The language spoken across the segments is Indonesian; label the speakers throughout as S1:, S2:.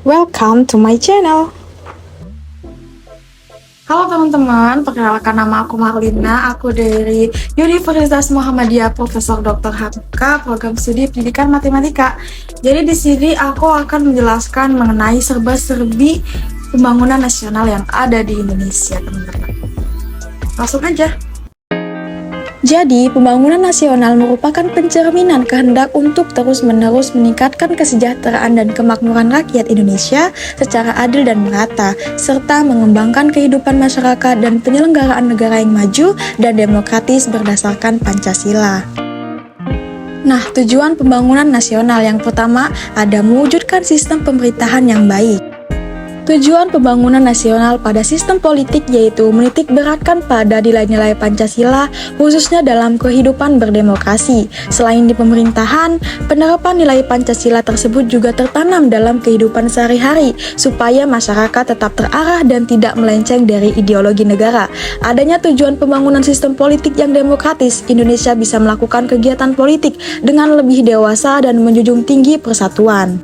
S1: Welcome to my channel.
S2: Halo teman-teman, perkenalkan nama aku Marlina, aku dari Universitas Muhammadiyah Profesor Dr. Hamka, program studi pendidikan matematika. Jadi di sini aku akan menjelaskan mengenai serba-serbi pembangunan nasional yang ada di Indonesia, teman-teman. Langsung aja.
S1: Jadi, pembangunan nasional merupakan pencerminan kehendak untuk terus-menerus meningkatkan kesejahteraan dan kemakmuran rakyat Indonesia secara adil dan merata, serta mengembangkan kehidupan masyarakat dan penyelenggaraan negara yang maju dan demokratis berdasarkan Pancasila. Nah, tujuan pembangunan nasional yang pertama ada mewujudkan sistem pemerintahan yang baik. Tujuan pembangunan nasional pada sistem politik yaitu menitik beratkan pada nilai-nilai Pancasila khususnya dalam kehidupan berdemokrasi. Selain di pemerintahan, penerapan nilai Pancasila tersebut juga tertanam dalam kehidupan sehari-hari supaya masyarakat tetap terarah dan tidak melenceng dari ideologi negara. Adanya tujuan pembangunan sistem politik yang demokratis, Indonesia bisa melakukan kegiatan politik dengan lebih dewasa dan menjunjung tinggi persatuan.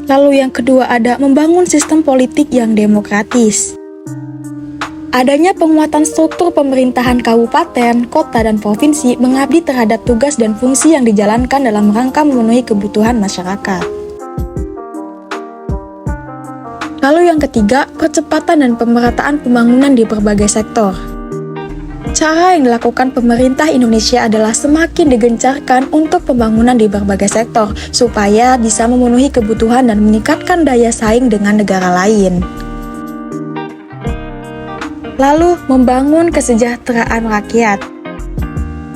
S1: Lalu yang kedua ada membangun sistem politik yang demokratis. Adanya penguatan struktur pemerintahan kabupaten, kota, dan provinsi mengabdi terhadap tugas dan fungsi yang dijalankan dalam rangka memenuhi kebutuhan masyarakat. Lalu yang ketiga, percepatan dan pemerataan pembangunan di berbagai sektor. Cara yang dilakukan pemerintah Indonesia adalah semakin digencarkan untuk pembangunan di berbagai sektor supaya bisa memenuhi kebutuhan dan meningkatkan daya saing dengan negara lain. Lalu, membangun kesejahteraan rakyat.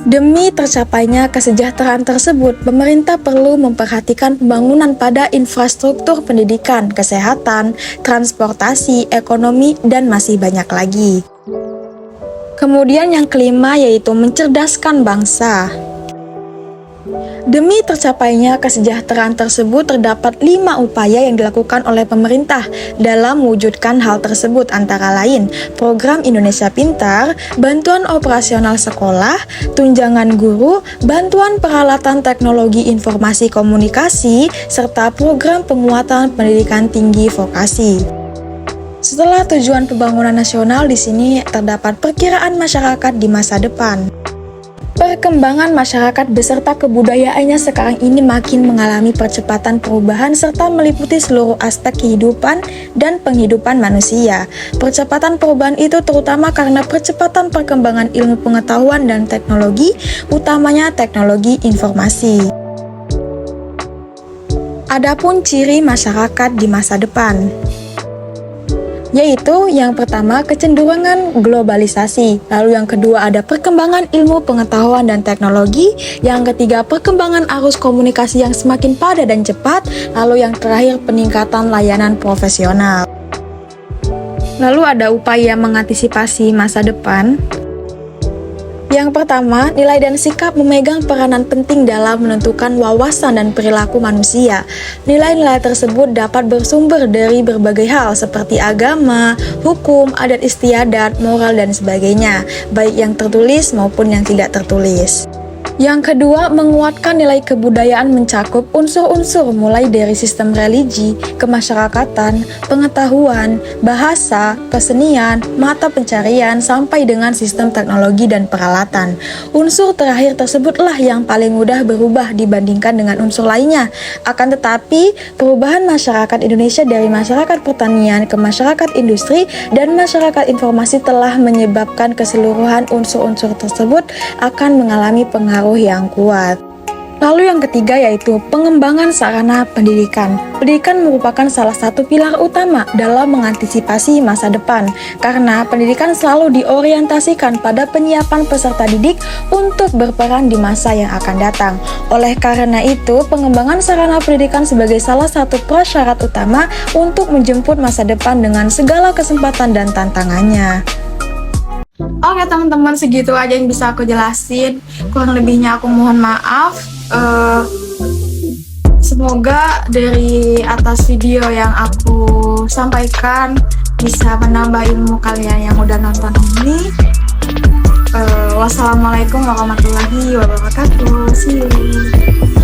S1: Demi tercapainya kesejahteraan tersebut, pemerintah perlu memperhatikan pembangunan pada infrastruktur pendidikan, kesehatan, transportasi, ekonomi, dan masih banyak lagi. Kemudian yang kelima yaitu mencerdaskan bangsa. Demi tercapainya kesejahteraan tersebut terdapat 5 upaya yang dilakukan oleh pemerintah dalam mewujudkan hal tersebut antara lain program Indonesia Pintar, bantuan operasional sekolah, tunjangan guru, bantuan peralatan teknologi informasi komunikasi, serta program penguatan pendidikan tinggi vokasi. Setelah tujuan pembangunan nasional di sini terdapat perkiraan masyarakat di masa depan. Perkembangan masyarakat beserta kebudayaannya sekarang ini makin mengalami percepatan perubahan serta meliputi seluruh aspek kehidupan dan penghidupan manusia. Percepatan perubahan itu terutama karena percepatan perkembangan ilmu pengetahuan dan teknologi, utamanya teknologi informasi. Adapun ciri masyarakat di masa depan, yaitu yang pertama kecenderungan globalisasi, lalu yang kedua ada perkembangan ilmu pengetahuan dan teknologi, yang ketiga perkembangan arus komunikasi yang semakin padat dan cepat, lalu yang terakhir peningkatan layanan profesional. Lalu ada upaya mengantisipasi masa depan. Yang pertama, nilai dan sikap memegang peranan penting dalam menentukan wawasan dan perilaku manusia. Nilai-nilai tersebut dapat bersumber dari berbagai hal seperti agama, hukum, adat istiadat, moral, dan sebagainya, baik yang tertulis maupun yang tidak tertulis. Yang kedua, menguatkan nilai kebudayaan mencakup unsur-unsur mulai dari sistem religi, kemasyarakatan, pengetahuan, bahasa, kesenian, mata pencarian, sampai dengan sistem teknologi dan peralatan. Unsur terakhir tersebutlah yang paling mudah berubah dibandingkan dengan unsur lainnya. Akan tetapi, perubahan masyarakat Indonesia dari masyarakat pertanian ke masyarakat industri dan masyarakat informasi telah menyebabkan keseluruhan unsur-unsur tersebut akan mengalami pengaruh yang kuat. Lalu yang ketiga yaitu pengembangan sarana pendidikan. Pendidikan merupakan salah satu pilar utama dalam mengantisipasi masa depan karena pendidikan selalu diorientasikan pada penyiapan peserta didik untuk berperan di masa yang akan datang. Oleh karena itu, pengembangan sarana pendidikan sebagai salah satu prasyarat utama untuk menjemput masa depan dengan segala kesempatan dan tantangannya.
S2: Oke teman-teman, segitu aja yang bisa aku jelasin. Kurang lebihnya aku mohon maaf. Semoga dari atas video yang aku sampaikan bisa menambah ilmu kalian yang udah nonton ini. Wassalamualaikum warahmatullahi wabarakatuh. See you.